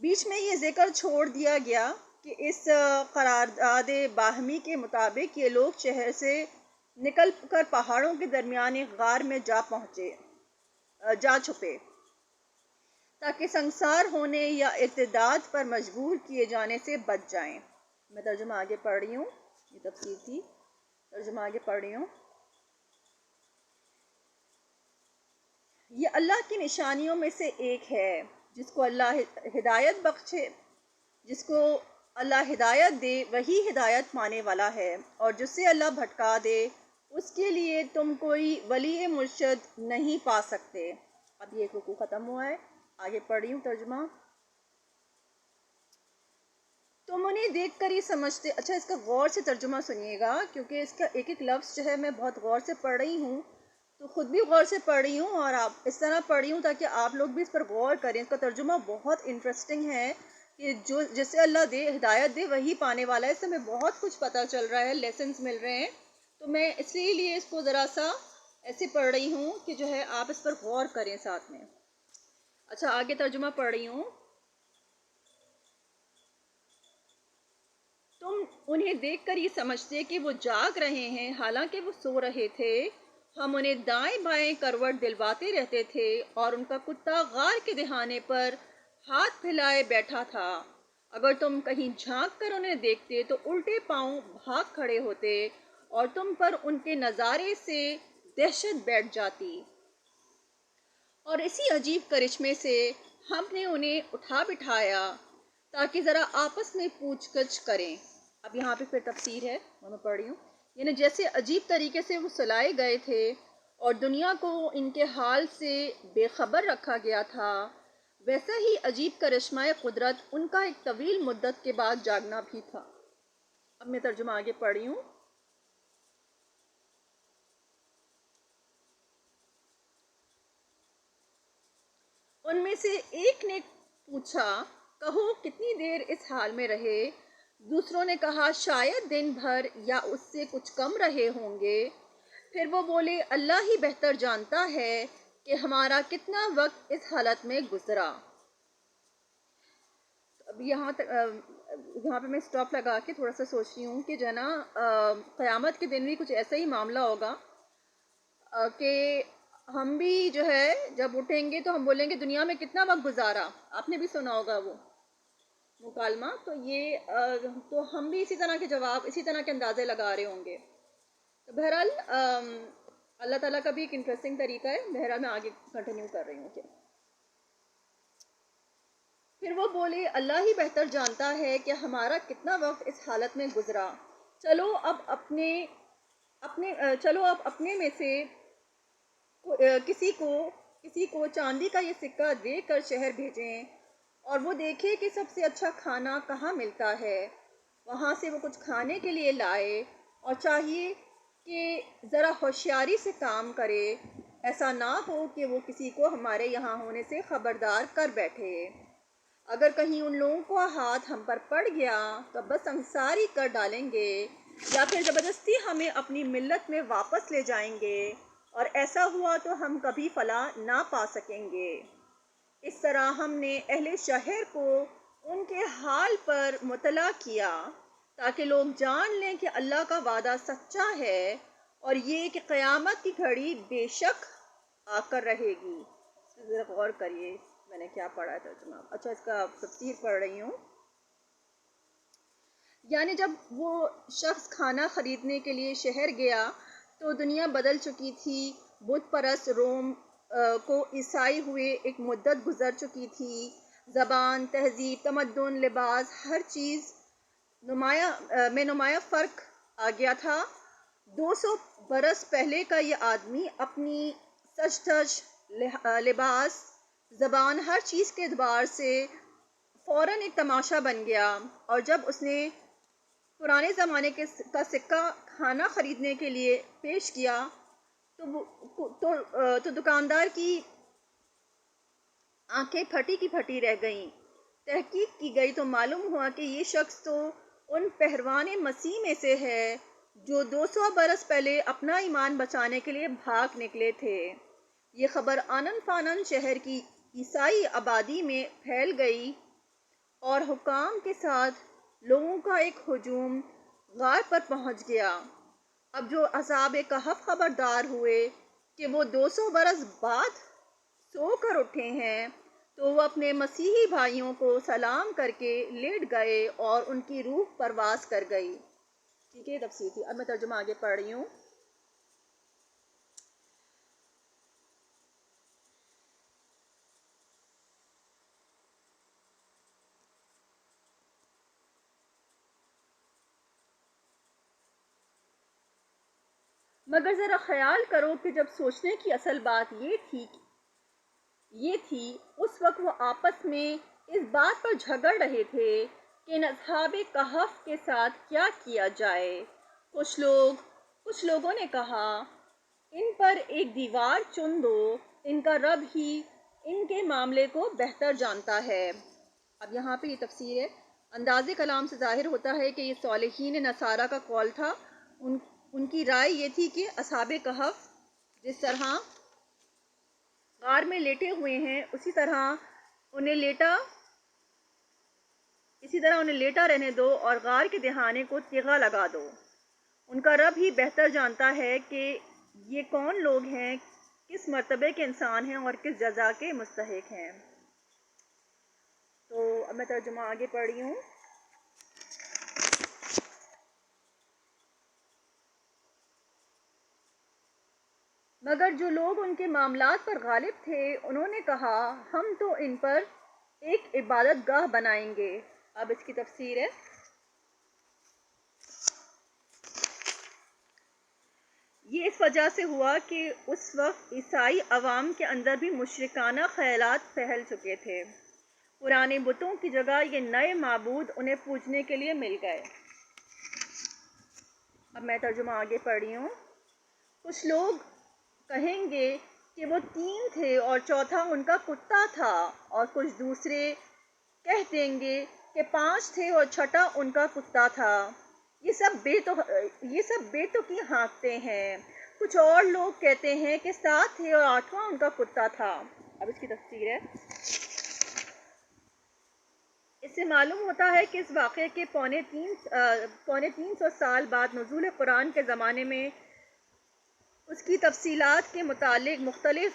بیچ میں یہ ذکر چھوڑ دیا گیا کہ اس قرارداد باہمی کے مطابق یہ لوگ شہر سے نکل کر پہاڑوں کے درمیان ایک غار میں جا چھپے تاکہ سنگسار ہونے یا ارتداد پر مجبور کیے جانے سے بچ جائیں۔ میں ترجمہ آگے پڑھ رہی ہوں، یہ تفسیر تھی، ترجمہ آگے پڑھ رہی ہوں۔ یہ اللہ کی نشانیوں میں سے ایک ہے، جس کو اللہ ہدایت دے وہی ہدایت پانے والا ہے، اور جس سے اللہ بھٹکا دے اس کے لیے تم کوئی ولی مرشد نہیں پا سکتے۔ اب یہ رکوع ختم ہوا ہے، آگے پڑھ رہی ہوں ترجمہ۔ تم انہیں دیکھ کر ہی سمجھتے، اچھا اس کا غور سے ترجمہ سنیے گا، کیونکہ اس کا ایک ایک لفظ جو ہے میں بہت غور سے پڑھ رہی ہوں، تو خود بھی غور سے پڑھ رہی ہوں اور آپ اس طرح پڑھ رہی ہوں تاکہ آپ لوگ بھی اس پر غور کریں۔ اس کا ترجمہ بہت انٹرسٹنگ ہے کہ جسے اللہ ہدایت دے وہی پانے والا ہے۔ اس سے ہمیں بہت کچھ پتہ چل رہا ہے، لیسنز مل رہے ہیں، تو میں اس لیے اس کو ذرا سا ایسے پڑھ رہی ہوں کہ جو ہے آپ اس پر غور کریں ساتھ میں۔ اچھا آگے ترجمہ پڑھ رہی ہوں۔ تم انہیں دیکھ کر یہ سمجھتے کہ وہ جاگ رہے ہیں، حالانکہ وہ سو رہے تھے۔ ہم انہیں دائیں بائیں کروٹ دلواتے رہتے تھے اور ان کا کتا غار کے دہانے پر ہاتھ پھیلائے بیٹھا تھا۔ اگر تم کہیں جھانک کر انہیں دیکھتے تو الٹے پاؤں بھاگ کھڑے ہوتے اور تم پر ان کے نظارے سے دہشت بیٹھ جاتی۔ اور اسی عجیب کرشمے سے ہم نے انہیں اٹھا بٹھایا تاکہ ذرا آپس میں پوچھ گچھ کریں۔ اب یہاں پہ پھر تفسیر ہے، میں پڑھ رہی ہوں۔ یعنی جیسے عجیب طریقے سے وہ سلائے گئے تھے اور دنیا کو ان کے حال سے بے خبر رکھا گیا تھا، ویسا ہی عجیب کرشمہ قدرت ان کا ایک طویل مدت کے بعد جاگنا بھی تھا۔ اب میں ترجمہ آگے پڑھ رہی ہوں۔ ان میں سے ایک نے پوچھا، کہو کتنی دیر اس حال میں رہے؟ دوسروں نے کہا شاید دن بھر یا اس سے کچھ کم رہے ہوں گے۔ پھر وہ بولے اللہ ہی بہتر جانتا ہے کہ ہمارا کتنا وقت اس حالت میں گزرا۔ اب یہاں پہ میں سٹاپ لگا کے تھوڑا سا سوچ رہی ہوں کہ جو ہے نا قیامت کے دن بھی کچھ ایسا ہی معاملہ ہوگا کہ ہم بھی جو ہے جب اٹھیں گے تو ہم بولیں گے دنیا میں کتنا وقت گزارا۔ آپ نے بھی سنا ہوگا وہ مکالمہ، تو ہم بھی اسی طرح کے جواب، اسی طرح کے اندازے لگا رہے ہوں گے۔ تو بہرحال اللہ تعالیٰ کا بھی ایک انٹرسٹنگ طریقہ ہے۔ بہرحال میں آگے کنٹینیو کر رہی ہوں کہ پھر وہ بولے اللہ ہی بہتر جانتا ہے کہ ہمارا کتنا وقت اس حالت میں گزرا۔ چلو اب اپنے میں سے کسی کو چاندی کا یہ سکہ دے کر شہر بھیجیں اور وہ دیکھے کہ سب سے اچھا کھانا کہاں ملتا ہے، وہاں سے وہ کچھ کھانے کے لیے لائے، اور چاہیے کہ ذرا ہوشیاری سے کام کرے، ایسا نہ ہو کہ وہ کسی کو ہمارے یہاں ہونے سے خبردار کر بیٹھے۔ اگر کہیں ان لوگوں کا ہاتھ ہم پر پڑ گیا تو بس انصاری کر ڈالیں گے، یا پھر زبردستی ہمیں اپنی ملت میں واپس لے جائیں گے، اور ایسا ہوا تو ہم کبھی فلاح نہ پا سکیں گے۔ اس طرح ہم نے اہل شہر کو ان کے حال پر مطلع کیا تاکہ لوگ جان لیں کہ اللہ کا وعدہ سچا ہے، اور یہ کہ قیامت کی گھڑی بے شک آ کر رہے گی۔ اس پر ذرا غور کریے، میں نے کیا پڑھا ہے ترجمہ۔ اچھا اس کا تفسیر پڑھ رہی ہوں۔ یعنی جب وہ شخص کھانا خریدنے کے لیے شہر گیا تو دنیا بدل چکی تھی، بت پرست روم کو عیسائی ہوئے ایک مدت گزر چکی تھی، زبان، تہذیب، تمدن، لباس، ہر چیز میں نمایاں فرق آ گیا تھا۔ 200 برس پہلے کا یہ آدمی اپنی سج دھج، لباس، زبان، ہر چیز کے اعتبار سے فوراً ایک تماشا بن گیا، اور جب اس نے پرانے زمانے کا سکہ کھانا خریدنے کے لیے پیش کیا تو دکاندار کی آنکھیں پھٹی کی پھٹی رہ گئیں۔ تحقیق کی گئی تو معلوم ہوا کہ یہ شخص تو ان پہلوان مسیح میں سے ہے جو 200 برس پہلے اپنا ایمان بچانے کے لیے بھاگ نکلے تھے۔ یہ خبر آنن فانن شہر کی عیسائی آبادی میں پھیل گئی اور حکام کے ساتھ لوگوں کا ایک ہجوم غار پر پہنچ گیا۔ اب جو اصحاب کہف خبردار ہوئے کہ وہ 200 برس بعد سو کر اٹھے ہیں، تو وہ اپنے مسیحی بھائیوں کو سلام کر کے لیٹ گئے اور ان کی روح پرواز کر گئی۔ ٹھیک ہے، یہ تفسیر تھی۔ اب میں ترجمہ آگے پڑھ رہی ہوں۔ مگر ذرا خیال کرو کہ جب سوچنے کی اصل بات یہ تھی اس وقت وہ آپس میں اس بات پر جھگڑ رہے تھے کہ ان اصحاب کہف کے ساتھ کیا کیا جائے۔ کچھ لوگوں نے کہا، ان پر ایک دیوار چن دو، ان کا رب ہی ان کے معاملے کو بہتر جانتا ہے۔ اب یہاں پہ یہ تفسیر ہے۔ انداز کلام سے ظاہر ہوتا ہے کہ یہ صالحین نصارہ کا قول تھا۔ ان کی رائے یہ تھی کہ اصحاب کہف جس طرح غار میں لیٹے ہوئے ہیں اسی طرح انہیں لیٹا رہنے دو اور غار کے دہانے کو تیغا لگا دو۔ ان کا رب ہی بہتر جانتا ہے کہ یہ کون لوگ ہیں، کس مرتبے کے انسان ہیں اور کس جزا کے مستحق ہیں۔ تو اب میں ترجمہ آگے پڑھ رہی ہوں۔ مگر جو لوگ ان کے معاملات پر غالب تھے انہوں نے کہا، ہم تو ان پر ایک عبادت گاہ بنائیں گے۔ اب اس کی تفسیر ہے۔ یہ اس وجہ سے ہوا کہ اس وقت عیسائی عوام کے اندر بھی مشرکانہ خیالات پھیل چکے تھے۔ پرانے بتوں کی جگہ یہ نئے معبود انہیں پوجنے کے لیے مل گئے۔ اب میں ترجمہ آگے پڑھ رہی ہوں۔ کچھ لوگ کہیں گے کہ وہ 3 تھے اور چوتھا ان کا کتا تھا، اور کچھ دوسرے کہہ دیں گے کہ 5 تھے اور چھٹا ان کا کتا تھا۔ یہ سب بے تکی ہانکتے ہیں۔ کچھ اور لوگ کہتے ہیں کہ 7 تھے اور 8واں ان کا کتا تھا۔ اب اس کی تفسیر ہے۔ اس سے معلوم ہوتا ہے کہ اس واقعے کے پونے 300 سال بعد نزول قرآن کے زمانے میں اس کی تفصیلات کے متعلق مختلف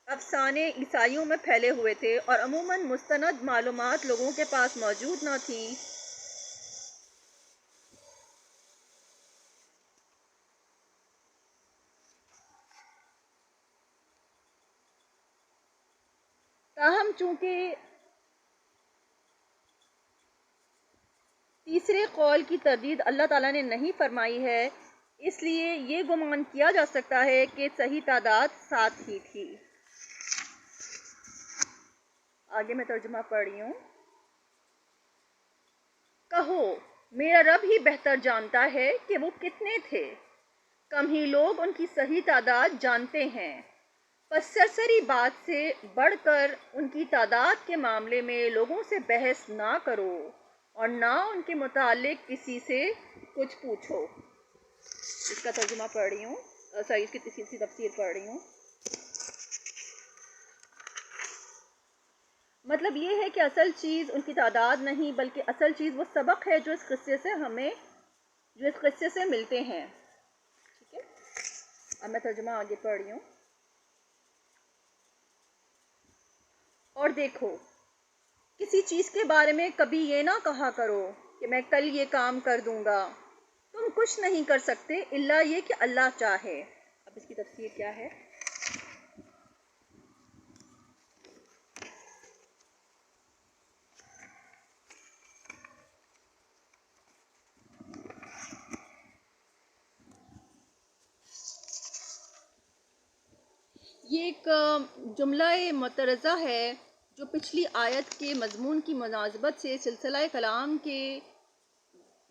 افسانے عیسائیوں میں پھیلے ہوئے تھے اور عموماً مستند معلومات لوگوں کے پاس موجود نہ تھیں۔ تاہم چونکہ تیسرے قول کی تردید اللہ تعالیٰ نے نہیں فرمائی ہے، اس لیے یہ گمان کیا جا سکتا ہے کہ صحیح تعداد 7 ہی تھی۔ آگے میں ترجمہ پڑھ رہی ہوں۔ کہو، میرا رب ہی بہتر جانتا ہے کہ وہ کتنے تھے، کم ہی لوگ ان کی صحیح تعداد جانتے ہیں۔ پس سرسری بات سے بڑھ کر ان کی تعداد کے معاملے میں لوگوں سے بحث نہ کرو اور نہ ان کے متعلق کسی سے کچھ پوچھو۔ اس کا ترجمہ پڑھ رہی ہوں، اس کی تفسیر پڑھ رہی ہوں۔ مطلب یہ ہے کہ اصل چیز ان کی تعداد نہیں، بلکہ اصل چیز وہ سبق ہے جو اس قصے سے ملتے ہیں۔ ٹھیک ہے، اب میں ترجمہ آگے پڑھ رہی ہوں۔ اور دیکھو، کسی چیز کے بارے میں کبھی یہ نہ کہا کرو کہ میں کل یہ کام کر دوں گا۔ تم کچھ نہیں کر سکتے الا یہ کہ اللہ چاہے۔ اب اس کی تفسیر کیا ہے؟ یہ ایک جملہ معترضہ ہے جو پچھلی آیت کے مضمون کی مناسبت سے سلسلہ کلام کے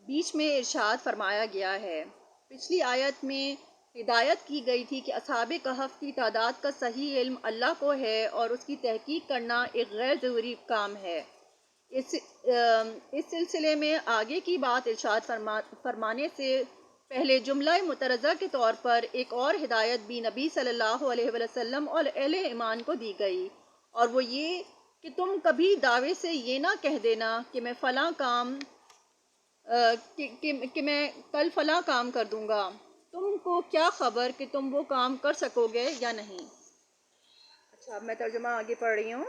بیچ میں ارشاد فرمایا گیا ہے۔ پچھلی آیت میں ہدایت کی گئی تھی کہ اصحاب کہف کی تعداد کا صحیح علم اللہ کو ہے اور اس کی تحقیق کرنا ایک غیر ضروری کام ہے۔ اس سلسلے میں آگے کی بات ارشاد فرمانے سے پہلے جملہ معترضہ کے طور پر ایک اور ہدایت بھی نبی صلی اللہ علیہ وسلم اور اہل ایمان کو دی گئی، اور وہ یہ کہ تم کبھی دعوے سے یہ نہ کہہ دینا کہ میں فلاں کام کہ میں کل فلاں کام کر دوں گا، تم کو کیا خبر کہ تم وہ کام کر سکو گے یا نہیں۔ اچھا، اب میں ترجمہ آگے پڑھ رہی ہوں۔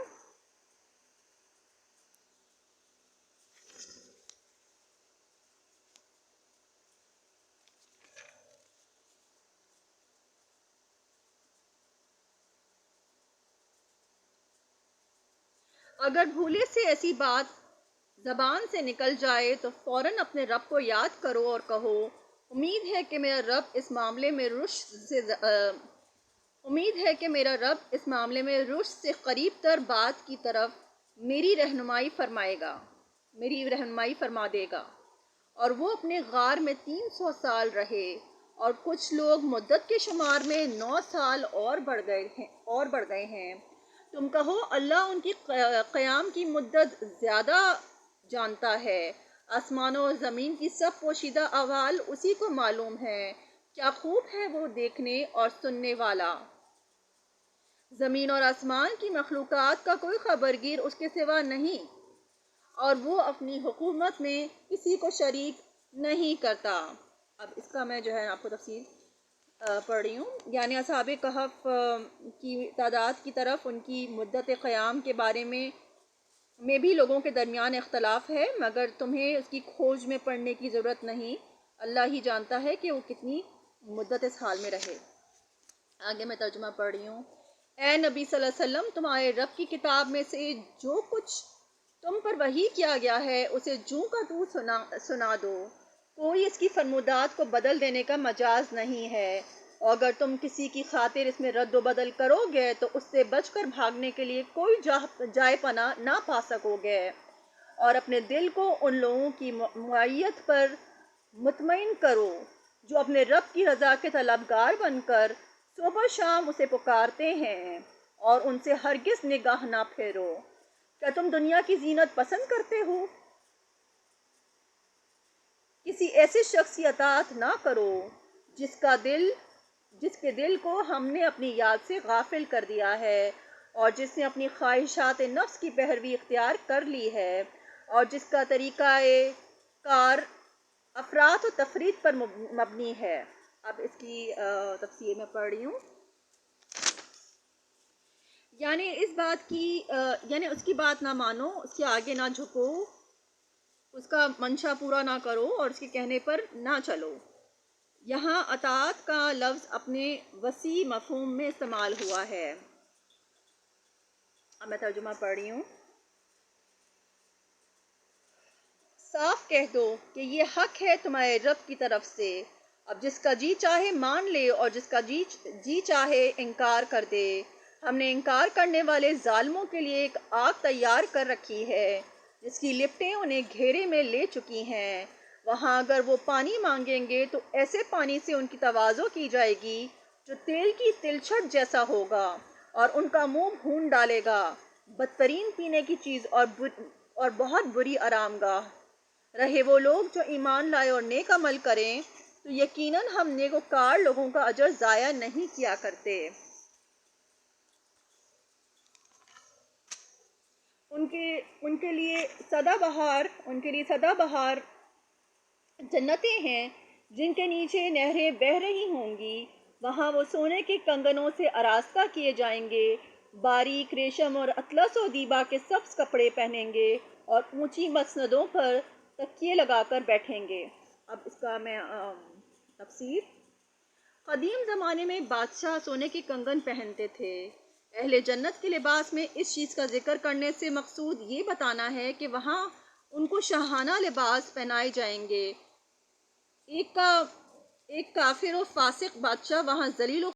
اگر بھولے سے ایسی بات زبان سے نکل جائے تو فوراً اپنے رب کو یاد کرو اور کہو، امید ہے کہ میرا رب اس معاملے میں رشد سے قریب تر بات کی طرف میری رہنمائی فرما دے گا۔ اور وہ اپنے غار میں 300 سال رہے، اور کچھ لوگ مدت کے شمار میں 9 سال اور بڑھ گئے ہیں۔ تم کہو، اللہ ان کی قیام کی مدت زیادہ جانتا ہے۔ آسمانوں اور زمین کی سب پوشیدہ احوال اسی کو معلوم ہے۔ کیا خوب ہے وہ دیکھنے اور سننے والا۔ زمین اور آسمان کی مخلوقات کا کوئی خبرگیر اس کے سوا نہیں، اور وہ اپنی حکومت میں کسی کو شریک نہیں کرتا۔ اب اس کا میں آپ کو تفصیل پڑھ رہی ہوں۔ یعنی اصحاب کہف کی تعداد کی طرف ان کی مدت قیام کے بارے میں بھی لوگوں کے درمیان اختلاف ہے، مگر تمہیں اس کی کھوج میں پڑنے کی ضرورت نہیں۔ اللہ ہی جانتا ہے کہ وہ کتنی مدت اس حال میں رہے۔ آگے میں ترجمہ پڑھ رہی ہوں۔ اے نبی صلی اللہ علیہ وسلم، تمہارے رب کی کتاب میں سے جو کچھ تم پر وحی کیا گیا ہے اسے جوں کا توں سنا دو۔ کوئی اس کی فرمودات کو بدل دینے کا مجاز نہیں ہے، اور اگر تم کسی کی خاطر اس میں رد و بدل کرو گے تو اس سے بچ کر بھاگنے کے لیے کوئی جائے پناہ نہ پا سکو گے، اور اپنے دل کو ان لوگوں کی معیت پر مطمئن کرو جو اپنے رب کی رضا کے طلبگار بن کر صبح و شام اسے پکارتے ہیں، اور ان سے ہرگز نگاہ نہ پھیرو۔ کیا تم دنیا کی زینت پسند کرتے ہو؟ کسی ایسے شخص کی اطاعت نہ کرو جس کے دل کو ہم نے اپنی یاد سے غافل کر دیا ہے، اور جس نے اپنی خواہشات نفس کی پیروی اختیار کر لی ہے، اور جس کا طریقہ کار افراط و تفریط پر مبنی ہے۔ اب اس کی تفسیر میں پڑھ رہی ہوں۔ یعنی اس کی بات نہ مانو، اس کے آگے نہ جھکو، اس کا منشا پورا نہ کرو اور اس کے کہنے پر نہ چلو۔ یہاں اطاعت کا لفظ اپنے وسیع مفہوم میں استعمال ہوا ہے۔ اب میں ترجمہ پڑھ رہی ہوں۔ صاف کہہ دو کہ یہ حق ہے تمہارے رب کی طرف سے، اب جس کا جی چاہے مان لے اور جس کا جی چاہے انکار کر دے۔ ہم نے انکار کرنے والے ظالموں کے لیے ایک آگ تیار کر رکھی ہے جس کی لپٹیں انہیں گھیرے میں لے چکی ہیں۔ وہاں اگر وہ پانی مانگیں گے تو ایسے پانی سے ان کی تواضع کی جائے گی جو تیل کی تلچھٹ جیسا ہوگا، اور ان کا منہ بھون ڈالے گا۔ بدترین پینے کی چیز اور بہت بری آرام گاہ۔ رہے وہ لوگ جو ایمان لائے اور نیک عمل کریں تو یقیناً ہم نیکوکار لوگوں کا اجر ضائع نہیں کیا کرتے۔ ان کے لیے سدا بہار جنتیں ہیں جن کے نیچے نہریں بہہ رہی ہوں گی۔ وہاں وہ سونے کے کنگنوں سے آراستہ کیے جائیں گے، باریک ریشم اور اطلس و دیبا کے سبز کپڑے پہنیں گے، اور اونچی مسندوں پر تکیے لگا کر بیٹھیں گے۔ اب اس کا میں تفسیر۔ قدیم زمانے میں بادشاہ سونے کے کنگن پہنتے تھے۔ اہل جنت کے لباس میں اس چیز کا ذکر کرنے سے مقصود یہ بتانا ہے کہ وہاں ان کو شاہانہ لباس پہنائے جائیں گے۔ ایک کافر و فاسق بادشاہ وہاں ذلیل و